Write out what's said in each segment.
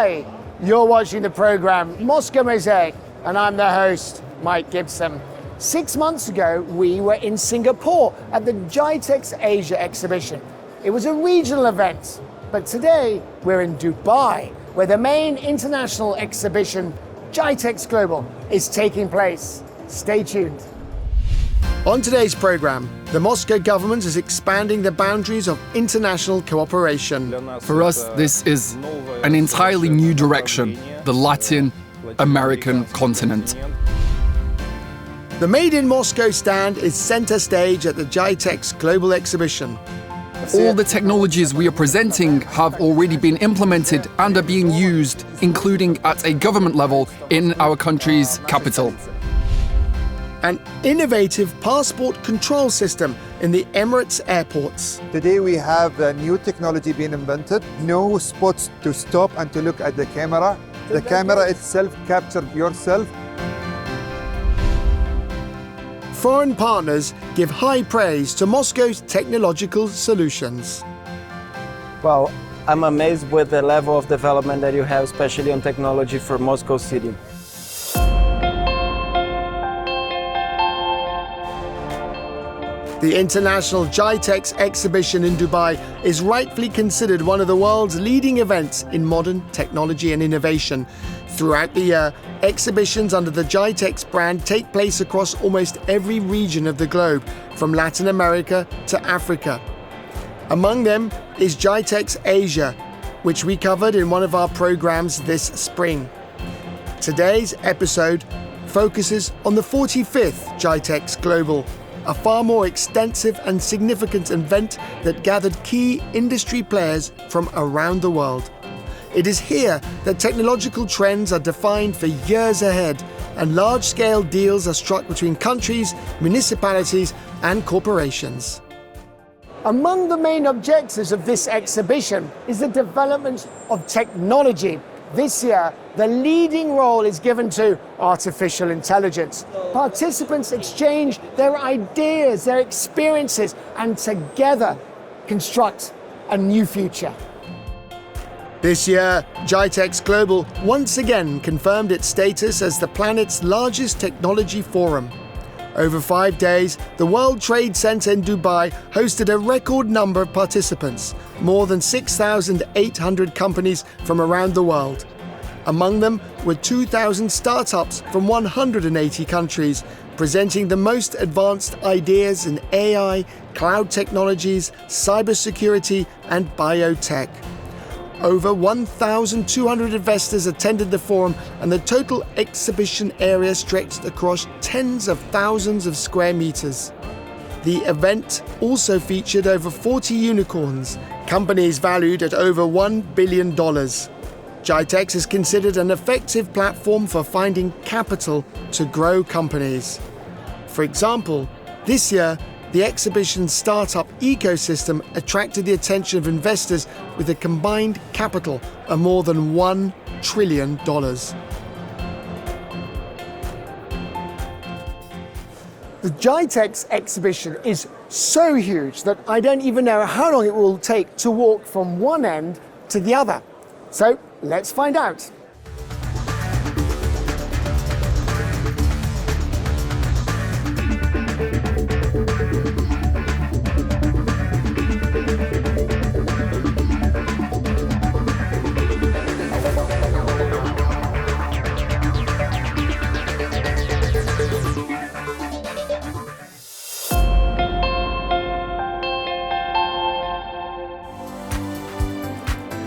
Hi, you're watching the program Moscow Mosaic, and I'm the host, Mike Gibson. 6 months ago, we were in Singapore at the GITEX Asia exhibition. It was a regional event, but today we're in Dubai, where the main international exhibition, GITEX Global, is taking place. Stay tuned. On today's program, the Moscow government is expanding the boundaries of international cooperation. For us, this is an entirely new direction, the Latin American continent. The Made in Moscow stand is center stage at the GITEX Global exhibition. All the technologies we are presenting have already been implemented and are being used, including at a government level in our country's capital. An innovative passport control system in the Emirates airports. Today we have a new technology being invented. No spots to stop and to look at the camera. The camera itself captures yourself. Foreign partners give high praise to Moscow's technological solutions. Well, I'm amazed with the level of development that you have, especially on technology for Moscow City. The International GITEX exhibition in Dubai is rightfully considered one of the world's leading events in modern technology and innovation. Throughout the year, exhibitions under the GITEX brand take place across almost every region of the globe, from Latin America to Africa. Among them is GITEX Asia, which we covered in one of our programs this spring. Today's episode focuses on the 45th GITEX Global, a far more extensive and significant event that gathered key industry players from around the world. It is here that technological trends are defined for years ahead, and large-scale deals are struck between countries, municipalities, and corporations. Among the main objectives of this exhibition is the development of technology. This year, the leading role is given to artificial intelligence. Participants exchange their ideas, their experiences, and together construct a new future. This year, GITEX Global once again confirmed its status as the planet's largest technology forum. Over 5 days, the World Trade Center in Dubai hosted a record number of participants, more than 6,800 companies from around the world. Among them were 2,000 startups from 180 countries, presenting the most advanced ideas in AI, cloud technologies, cybersecurity, and biotech. Over 1,200 investors attended the forum, and the total exhibition area stretched across tens of thousands of square meters. The event also featured over 40 unicorns, companies valued at over $1 billion. GITEX is considered an effective platform for finding capital to grow companies. For example, this year, the exhibition's startup ecosystem attracted the attention of investors with a combined capital of more than $1 trillion. The GITEX exhibition is so huge that I don't even know how long it will take to walk from one end to the other. So let's find out.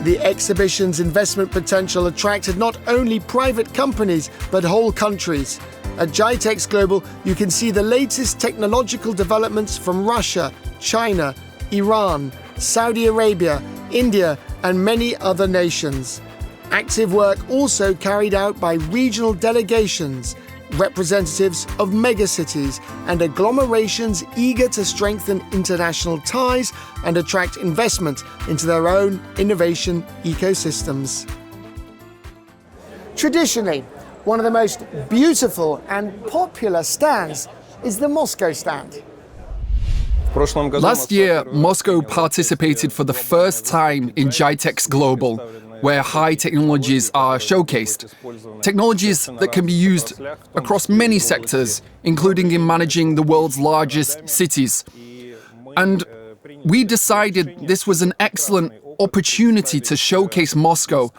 The exhibition's investment potential attracted not only private companies, but whole countries. At GITEX Global, you can see the latest technological developments from Russia, China, Iran, Saudi Arabia, India, and many other nations. Active work also carried out by regional delegations, representatives of megacities, and agglomerations eager to strengthen international ties and attract investment into their own innovation ecosystems. Traditionally, one of the most beautiful and popular stands is the Moscow stand. Last year, Moscow participated for the first time in GITEX Global. where high technologies are showcased. Technologies that can be used across many sectors, including in managing the world's largest cities. And we decided this was an excellent opportunity to showcase Moscow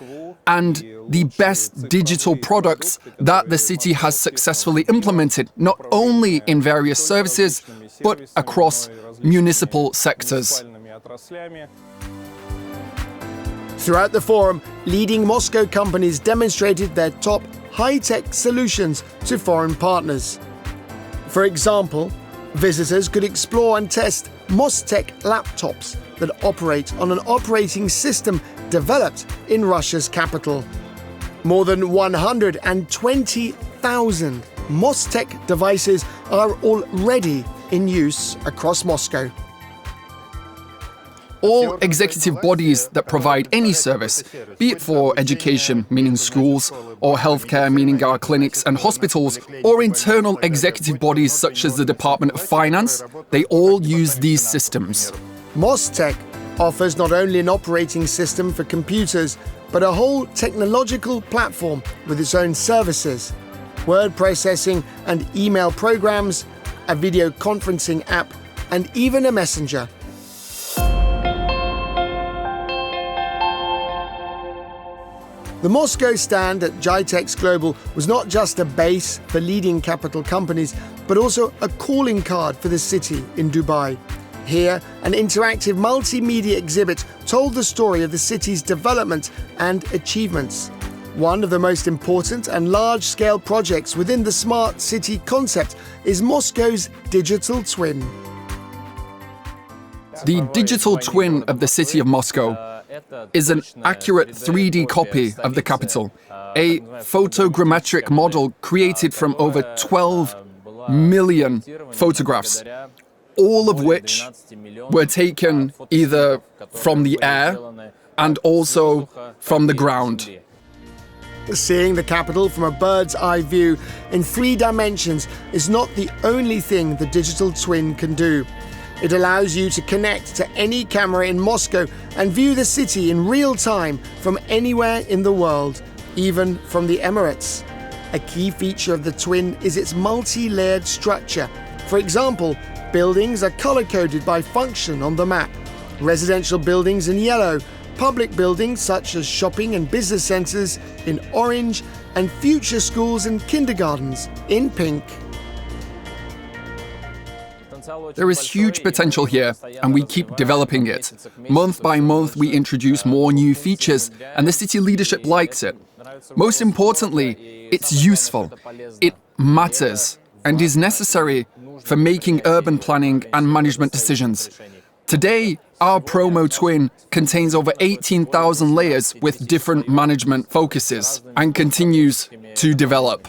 and the best digital products that the city has successfully implemented, not only in various services, but across municipal sectors. Throughout the forum, leading Moscow companies demonstrated their top high-tech solutions to foreign partners. For example, visitors could explore and test MOSAIC laptops that operate on an operating system developed in Russia's capital. More than 120,000 MOSAIC devices are already in use across Moscow. All executive bodies that provide any service, be it for education, meaning schools, or healthcare, meaning our clinics and hospitals, or internal executive bodies such as the Department of Finance, they all use these systems. MOSAIC offers not only an operating system for computers, but a whole technological platform with its own services, word processing and email programs, a video conferencing app, and even a messenger. The Moscow stand at GITEX Global was not just a base for leading capital companies, but also a calling card for the city in Dubai. Here, an interactive multimedia exhibit told the story of the city's development and achievements. One of the most important and large-scale projects within the smart city concept is Moscow's digital twin. The digital twin of the city of Moscow is an accurate 3D copy of the capital, a photogrammetric model created from over 12 million photographs, all of which were taken either from the air and also from the ground. Seeing the capital from a bird's eye view in 3 dimensions is not the only thing the digital twin can do. It allows you to connect to any camera in Moscow and view the city in real time from anywhere in the world, even from the Emirates. A key feature of the twin is its multi-layered structure. For example, buildings are color-coded by function on the map. Residential buildings in yellow, public buildings such as shopping and business centers in orange, and future schools and kindergartens in pink. There is huge potential here, and we keep developing it. Month by month, we introduce more new features, and the city leadership likes it. Most importantly, it's useful, it matters, and is necessary for making urban planning and management decisions. Today, our promo twin contains over 18,000 layers with different management focuses and continues to develop.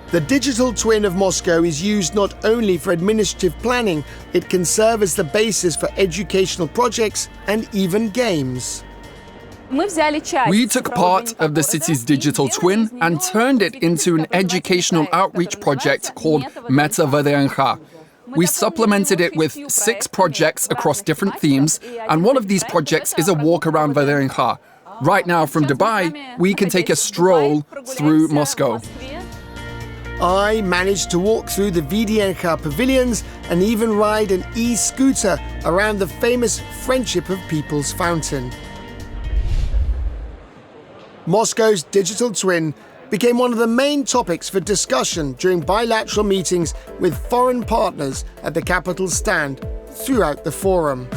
The digital twin of Moscow is used not only for administrative planning, it can serve as the basis for educational projects and even games. We took part of the city's digital twin and turned it into an educational outreach project called Meta VDNH. We supplemented it with 6 projects across different themes, and one of these projects is a walk around VDNH. Right now from Dubai, we can take a stroll through Moscow. I managed to walk through the VDNH pavilions and even ride an e-scooter around the famous Friendship of People's fountain. Moscow's digital twin became one of the main topics for discussion during bilateral meetings with foreign partners at the capital's stand throughout the forum.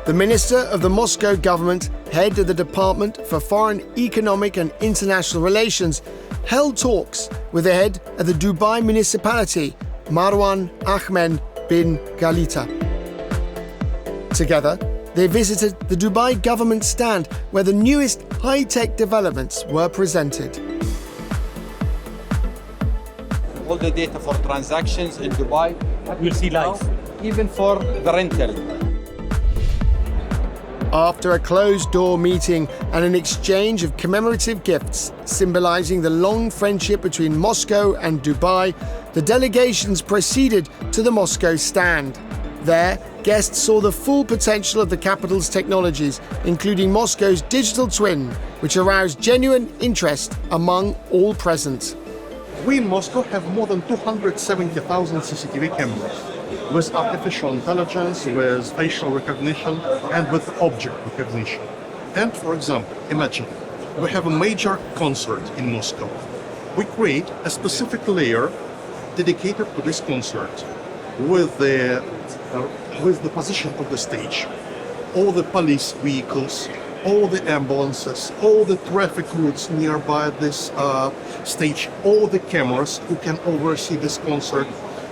The Minister of the Moscow government, head of the Department for Foreign Economic and International Relations, held talks with the head of the Dubai municipality, Marwan Ahmed bin Galita. Together, they visited the Dubai government stand where the newest high-tech developments were presented. All the data for transactions in Dubai, we'll see live. Even for the rental. After a closed-door meeting and an exchange of commemorative gifts symbolizing the long friendship between Moscow and Dubai, the delegations proceeded to the Moscow stand. There, guests saw the full potential of the capital's technologies, including Moscow's digital twin, which aroused genuine interest among all present. We in Moscow have more than 270,000 CCTV cameras with artificial intelligence, with facial recognition, and with object recognition. And for example, imagine we have a major concert in Moscow. We create a specific layer dedicated to this concert with the position of the stage, all the police vehicles, all the ambulances, all the traffic routes nearby this stage, all the cameras who can oversee this concert,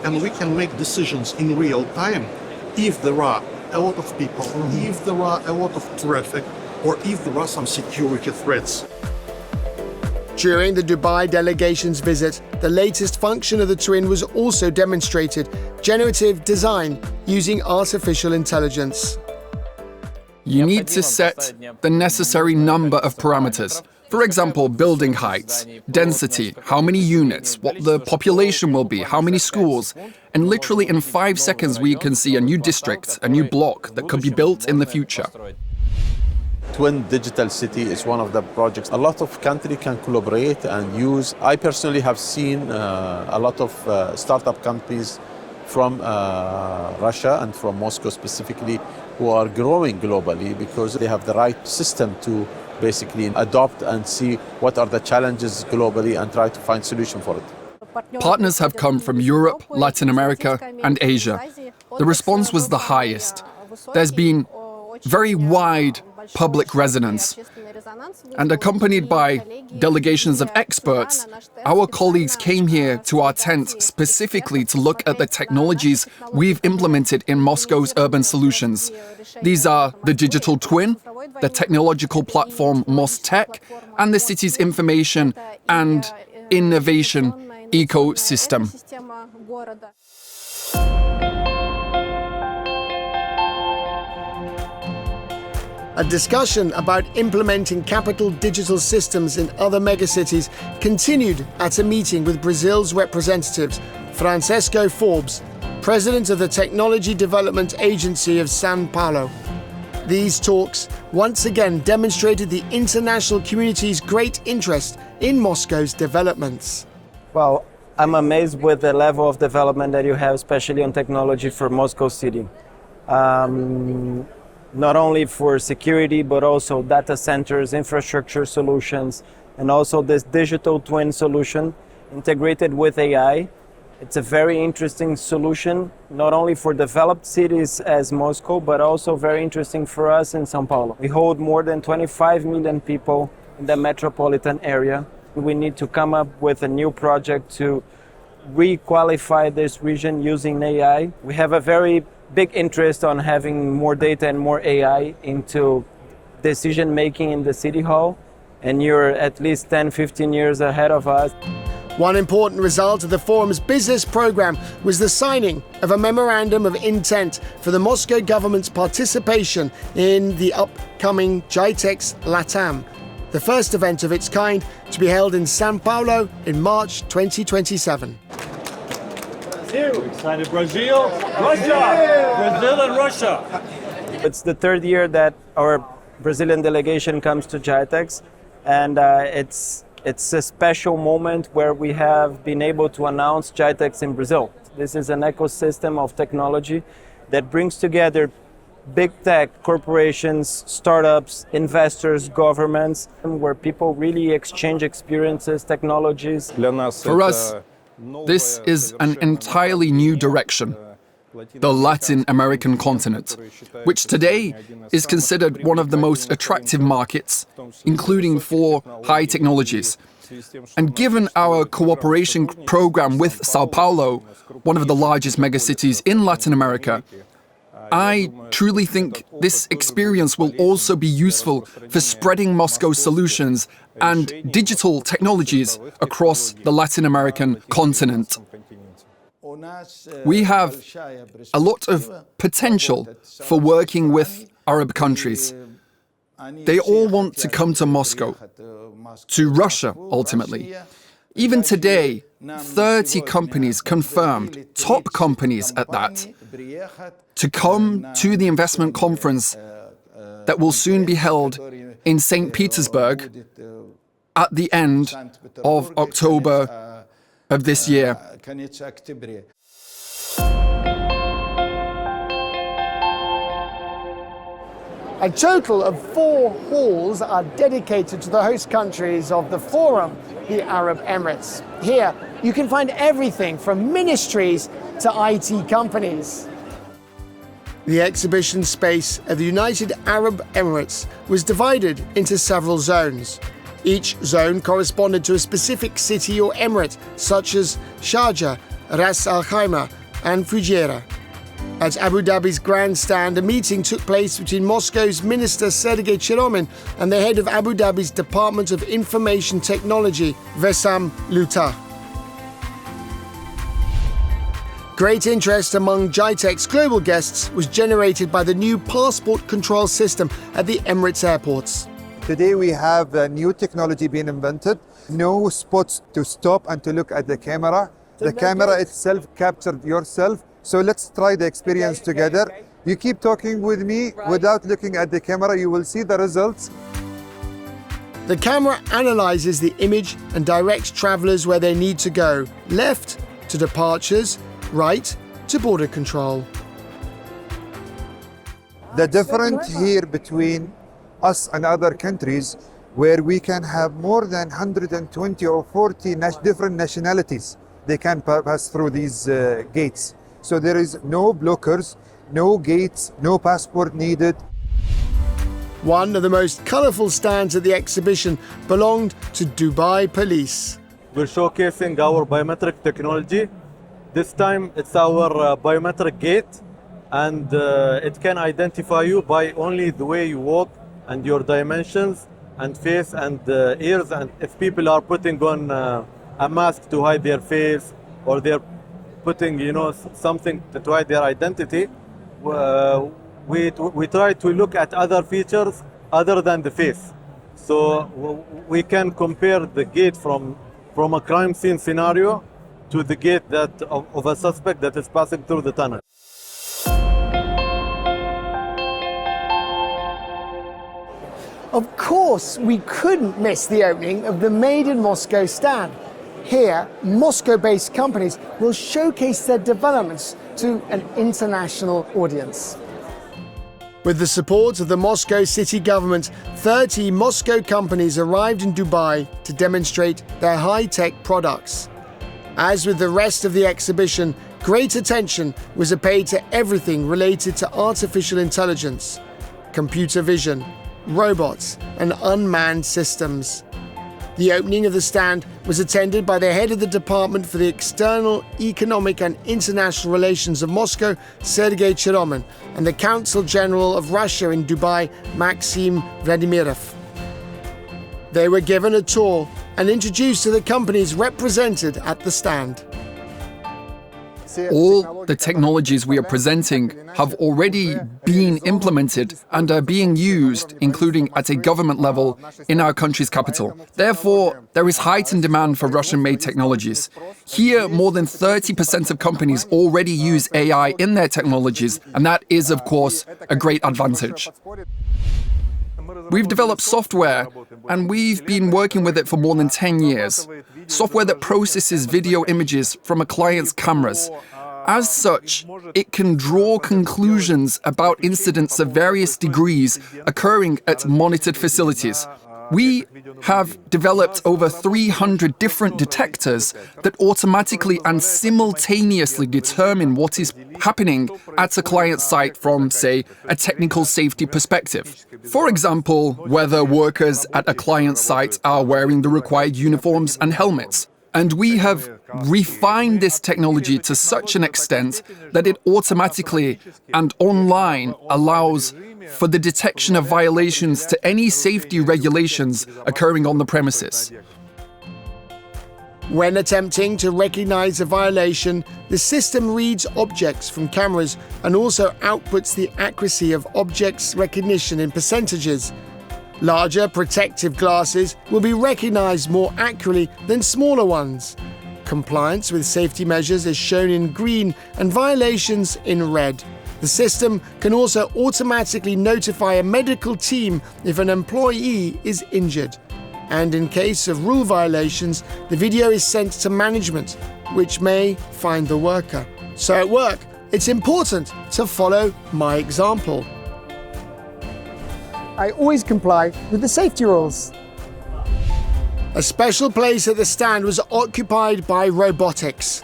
and we can make decisions in real time if there are a lot of people, if there are a lot of traffic, or if there are some security threats. During the Dubai delegation's visit, the latest function of the twin was also demonstrated: generative design using artificial intelligence. You need to set the necessary number of parameters. For example, building heights, density, how many units, what the population will be, how many schools. And literally in 5 seconds we can see a new district, a new block that could be built in the future. Twin Digital City is one of the projects a lot of countries can collaborate and use. I personally have seen a lot of startup companies from Russia and from Moscow specifically who are growing globally because they have the right system to basically adopt and see what are the challenges globally and try to find solution for it. Partners have come from Europe, Latin America, and Asia. The response was the highest. There's been very wide public resonance. And accompanied by delegations of experts, our colleagues came here to our tent specifically to look at the technologies we've implemented in Moscow's urban solutions. These are the digital twin, the technological platform MOSAIC, and the city's information and innovation ecosystem. A discussion about implementing capital digital systems in other megacities continued at a meeting with Brazil's representatives, Francisco Forbes, president of the Technology Development Agency of São Paulo. These talks once again demonstrated the international community's great interest in Moscow's developments. Well, I'm amazed with the level of development that you have, especially on technology for Moscow City. Not only for security, but also data centers, infrastructure solutions, and also this digital twin solution integrated with AI. It's a very interesting solution, not only for developed cities as Moscow, but also very interesting for us in São Paulo. We hold more than 25 million people in the metropolitan area. We need to come up with a new project to re-qualify this region using AI. We have a very big interest on having more data and more AI into decision making in the city hall, and you're at least 10-15 years ahead of us. One important result of the forum's business program was the signing of a memorandum of intent for the Moscow government's participation in the upcoming GITEX LATAM, the first event of its kind to be held in São Paulo in March 2027. Excited Brazil, Russia, Brazil and Russia. It's the third year that our Brazilian delegation comes to GITEX, and it's a special moment where we have been able to announce GITEX in Brazil. This is an ecosystem of technology that brings together big tech corporations, startups, investors, governments, where people really exchange experiences, technologies. For us, this is an entirely new direction, the Latin American continent, which today is considered one of the most attractive markets, including for high technologies. And given our cooperation program with São Paulo, one of the largest megacities in Latin America, I truly think this experience will also be useful for spreading Moscow's solutions and digital technologies across the Latin American continent. We have a lot of potential for working with Arab countries. They all want to come to Moscow, to Russia ultimately. Even today, 30 companies confirmed, top companies at that, to come to the investment conference that will soon be held in St. Petersburg at the end of October of this year. A total of 4 halls are dedicated to the host countries of the forum, the Arab Emirates. Here, you can find everything from ministries to IT companies. The exhibition space of the United Arab Emirates was divided into several zones. Each zone corresponded to a specific city or emirate, such as Sharjah, Ras Al Khaimah, and Fujairah. At Abu Dhabi's grandstand, a meeting took place between Moscow's Minister Sergei Chiromin and the head of Abu Dhabi's Department of Information Technology, Vessam Luta. Great interest among GITEX Global guests was generated by the new passport control system at the Emirates airports. Today we have a new technology being invented. No spots to stop and to look at the camera. The camera itself captured yourself. So let's try the experience together. You keep talking with me without looking at the camera, you will see the results. The camera analyzes the image and directs travelers where they need to go. Left to departures, right to border control. The difference here between us and other countries, where we can have more than 120 or 40 different nationalities, they can pass through these gates. So there is no blockers, no gates, no passport needed. One of the most colourful stands at the exhibition belonged to Dubai Police. We're showcasing our biometric technology. This time it's our biometric gate, and it can identify you by only the way you walk and your dimensions and face and ears. And if people are putting on a mask to hide their face, or they're putting, something to hide their identity, we try to look at other features other than the face. So we can compare the gate from a crime scene scenario to the gate of a suspect that is passing through the tunnel. Of course, we couldn't miss the opening of the Made in Moscow stand. Here, Moscow-based companies will showcase their developments to an international audience. With the support of the Moscow city government, 30 Moscow companies arrived in Dubai to demonstrate their high-tech products. As with the rest of the exhibition, great attention was paid to everything related to artificial intelligence, computer vision, robots, and unmanned systems. The opening of the stand was attended by the head of the Department for the External, Economic and International Relations of Moscow, Sergei Chiromin, and the Consul General of Russia in Dubai, Maxim Vladimirov. They were given a tour and introduced to the companies represented at the stand. All the technologies we are presenting have already been implemented and are being used, including at a government level, in our country's capital. Therefore, there is heightened demand for Russian-made technologies. Here, more than 30% of companies already use AI in their technologies, and that is, of course, a great advantage. We've developed software, and we've been working with it for more than 10 years. Software that processes video images from a client's cameras. As such, it can draw conclusions about incidents of various degrees occurring at monitored facilities. We have developed over 300 different detectors that automatically and simultaneously determine what is happening at a client site from, say, a technical safety perspective. For example, whether workers at a client site are wearing the required uniforms and helmets. And we have refined this technology to such an extent that it automatically and online allows for the detection of violations to any safety regulations occurring on the premises. When attempting to recognize a violation, the system reads objects from cameras and also outputs the accuracy of objects recognition in percentages. Larger protective glasses will be recognized more accurately than smaller ones. Compliance with safety measures is shown in green and violations in red. The system can also automatically notify a medical team if an employee is injured. And in case of rule violations, the video is sent to management, which may fine the worker. So at work, it's important to follow my example. I always comply with the safety rules. A special place at the stand was occupied by robotics.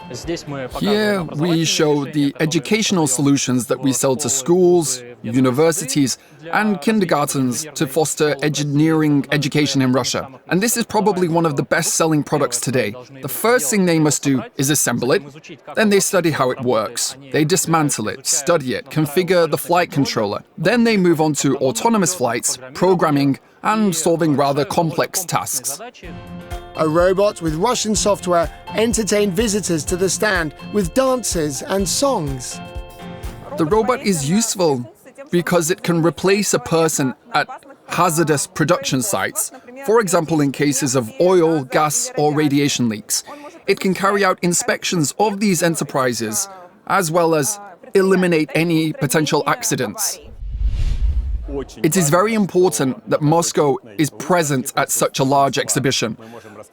Here we show the educational solutions that we sell to schools, universities, and kindergartens to foster engineering education in Russia. And this is probably one of the best-selling products today. The first thing they must do is assemble it. Then they study how it works. They dismantle it, study it, configure the flight controller. Then they move on to autonomous flights, programming, and solving rather complex tasks. A robot with Russian software entertained visitors to the stand with dances and songs. The robot is useful because it can replace a person at hazardous production sites, for example in cases of oil, gas or radiation leaks. It can carry out inspections of these enterprises, as well as eliminate any potential accidents. It is very important that Moscow is present at such a large exhibition.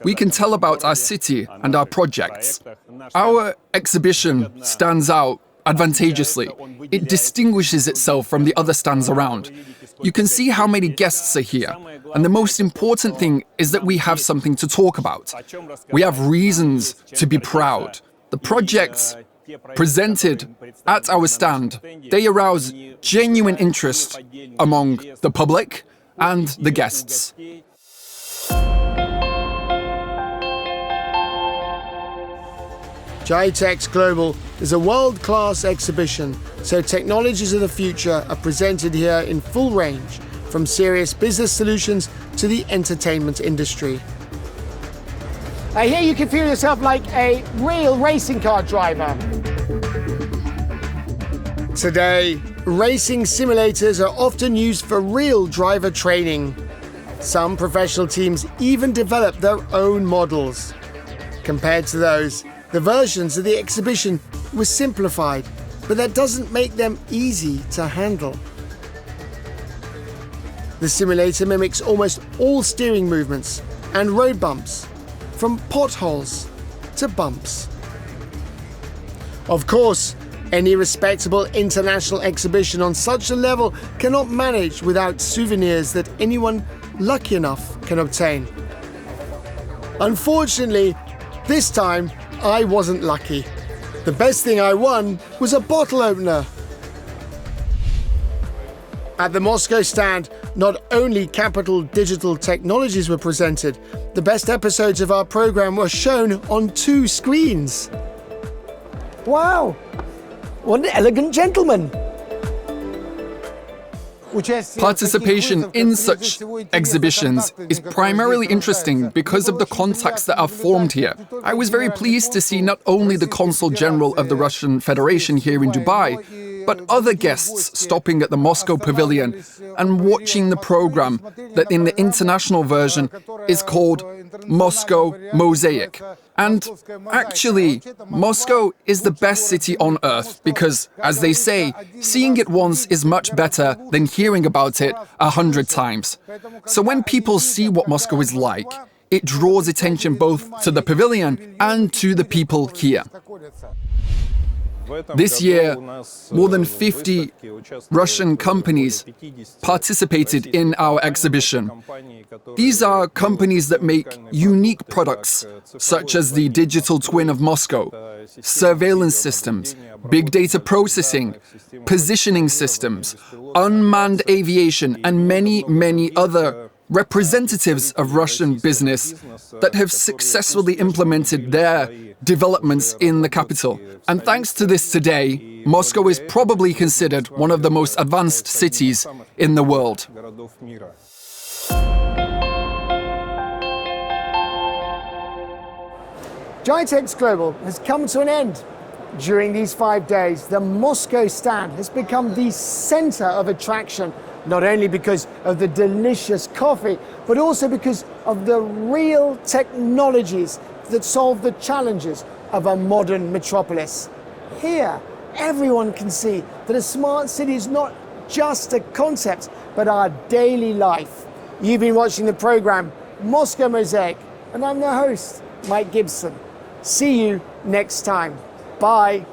We can tell about our city and our projects. Our exhibition stands out advantageously. It distinguishes itself from the other stands around. You can see how many guests are here, and the most important thing is that we have something to talk about. We have reasons to be proud. The projects presented at our stand, they arouse genuine interest among the public and the guests. GITEX Global is a world-class exhibition, so technologies of the future are presented here in full range, from serious business solutions to the entertainment industry. I hear you can feel yourself like a real racing car driver. Today, racing simulators are often used for real driver training. Some professional teams even develop their own models. Compared to those, the versions of the exhibition were simplified, but that doesn't make them easy to handle. The simulator mimics almost all steering movements and road bumps, from potholes to bumps. Of course, any respectable international exhibition on such a level cannot manage without souvenirs that anyone lucky enough can obtain. Unfortunately, this time I wasn't lucky. The best thing I won was a bottle opener. At the Moscow stand, not only capital digital technologies were presented, the best episodes of our program were shown on 2 screens. Wow! What an elegant gentleman! Participation in such exhibitions is primarily interesting because of the contacts that are formed here. I was very pleased to see not only the Consul General of the Russian Federation here in Dubai, but other guests stopping at the Moscow Pavilion and watching the program that in the international version is called Moscow MOSAIC. And actually, Moscow is the best city on earth because, as they say, seeing it once is much better than hearing about it 100 times. So when people see what Moscow is like, it draws attention both to the pavilion and to the people here. This year, more than 50 Russian companies participated in our exhibition. These are companies that make unique products, such as the digital twin of Moscow, surveillance systems, big data processing, positioning systems, unmanned aviation, and many, many other representatives of Russian business that have successfully implemented their developments in the capital. And thanks to this today, Moscow is probably considered one of the most advanced cities in the world. GITEX Global has come to an end. During these 5 days, the Moscow stand has become the center of attraction, not only because of the delicious coffee, but also because of the real technologies that solve the challenges of a modern metropolis. Here, everyone can see that a smart city is not just a concept, but our daily life. You've been watching the program Moscow Mosaic, and I'm the host, Mike Gibson. See you next time. Bye.